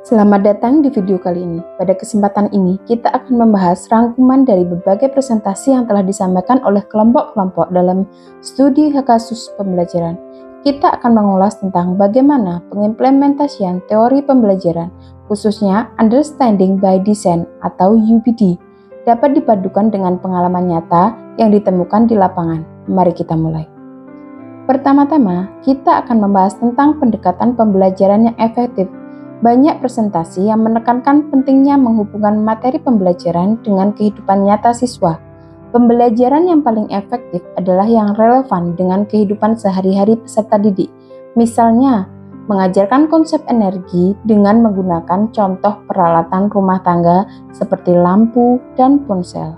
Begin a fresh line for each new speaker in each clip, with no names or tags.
Selamat datang di video kali ini. Pada kesempatan ini, kita akan membahas rangkuman dari berbagai presentasi yang telah disampaikan oleh kelompok-kelompok dalam studi kasus pembelajaran. Kita akan mengulas tentang bagaimana pengimplementasian teori pembelajaran, khususnya Understanding by Design atau UBD, dapat dipadukan dengan pengalaman nyata yang ditemukan di lapangan. Mari kita mulai. Pertama-tama, kita akan membahas tentang pendekatan pembelajaran yang efektif. Banyak presentasi yang menekankan pentingnya menghubungkan materi pembelajaran dengan kehidupan nyata siswa. Pembelajaran yang paling efektif adalah yang relevan dengan kehidupan sehari-hari peserta didik. Misalnya, mengajarkan konsep energi dengan menggunakan contoh peralatan rumah tangga seperti lampu dan ponsel.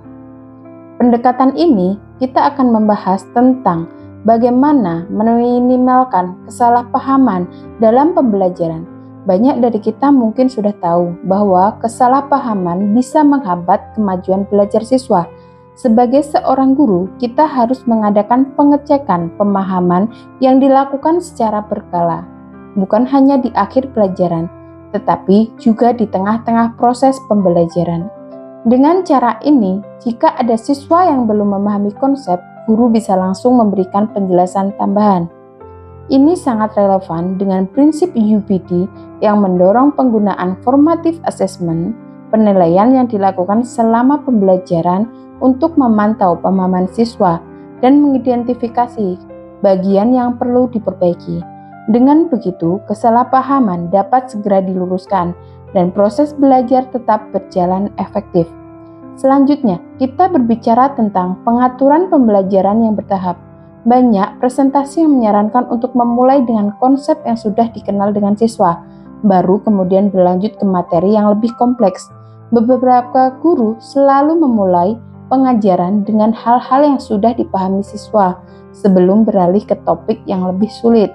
Pendekatan ini kita akan membahas tentang bagaimana meminimalkan kesalahpahaman dalam pembelajaran. Banyak dari kita mungkin sudah tahu bahwa kesalahpahaman bisa menghambat kemajuan belajar siswa. Sebagai seorang guru, kita harus mengadakan pengecekan pemahaman yang dilakukan secara berkala, bukan hanya di akhir pelajaran, tetapi juga di tengah-tengah proses pembelajaran. Dengan cara ini, jika ada siswa yang belum memahami konsep, guru bisa langsung memberikan penjelasan tambahan. Ini sangat relevan dengan prinsip UBD yang mendorong penggunaan formative assessment, penilaian yang dilakukan selama pembelajaran untuk memantau pemahaman siswa dan mengidentifikasi bagian yang perlu diperbaiki. Dengan begitu, kesalahpahaman dapat segera diluruskan dan proses belajar tetap berjalan efektif. Selanjutnya, kita berbicara tentang pengaturan pembelajaran yang bertahap. Banyak presentasi yang menyarankan untuk memulai dengan konsep yang sudah dikenal dengan siswa, baru kemudian berlanjut ke materi yang lebih kompleks. Beberapa guru selalu memulai pengajaran dengan hal-hal yang sudah dipahami siswa sebelum beralih ke topik yang lebih sulit.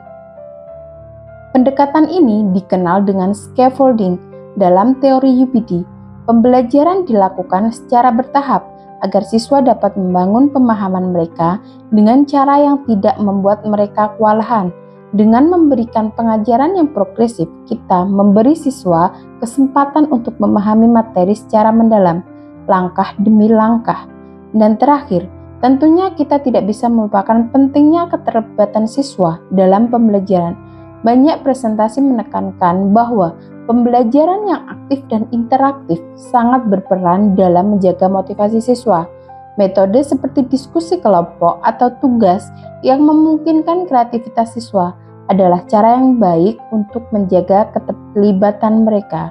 Pendekatan ini dikenal dengan scaffolding dalam teori UBD. Pembelajaran dilakukan secara bertahap agar siswa dapat membangun pemahaman mereka dengan cara yang tidak membuat mereka kewalahan. Dengan memberikan pengajaran yang progresif, kita memberi siswa kesempatan untuk memahami materi secara mendalam, langkah demi langkah. Dan terakhir, tentunya kita tidak bisa melupakan pentingnya keterlibatan siswa dalam pembelajaran. Banyak presentasi menekankan bahwa pembelajaran yang aktif dan interaktif sangat berperan dalam menjaga motivasi siswa. Metode seperti diskusi kelompok atau tugas yang memungkinkan kreativitas siswa adalah cara yang baik untuk menjaga keterlibatan mereka.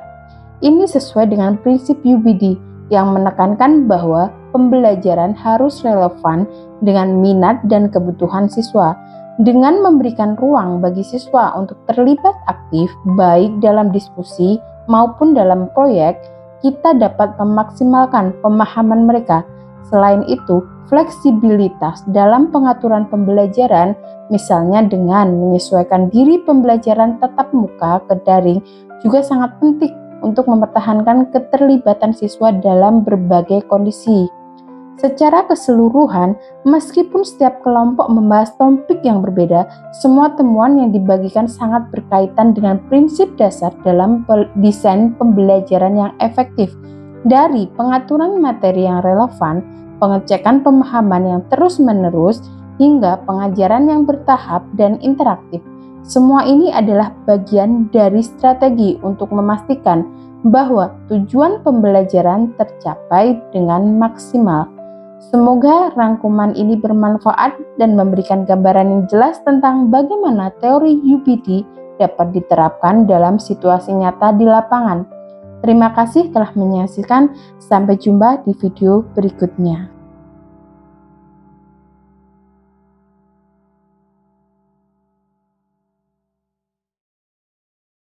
Ini sesuai dengan prinsip UBD yang menekankan bahwa pembelajaran harus relevan dengan minat dan kebutuhan siswa. Dengan memberikan ruang bagi siswa untuk terlibat aktif baik dalam diskusi maupun dalam proyek, kita dapat memaksimalkan pemahaman mereka. Selain itu, fleksibilitas dalam pengaturan pembelajaran, misalnya dengan menyesuaikan diri pembelajaran tatap muka ke daring, juga sangat penting untuk mempertahankan keterlibatan siswa dalam berbagai kondisi. Secara keseluruhan, meskipun setiap kelompok membahas topik yang berbeda, semua temuan yang dibagikan sangat berkaitan dengan prinsip dasar dalam desain pembelajaran yang efektif. Dari pengaturan materi yang relevan, pengecekan pemahaman yang terus-menerus, hingga pengajaran yang bertahap dan interaktif. Semua ini adalah bagian dari strategi untuk memastikan bahwa tujuan pembelajaran tercapai dengan maksimal. Semoga rangkuman ini bermanfaat dan memberikan gambaran yang jelas tentang bagaimana teori UBD dapat diterapkan dalam situasi nyata di lapangan. Terima kasih telah menyaksikan. Sampai jumpa di video berikutnya.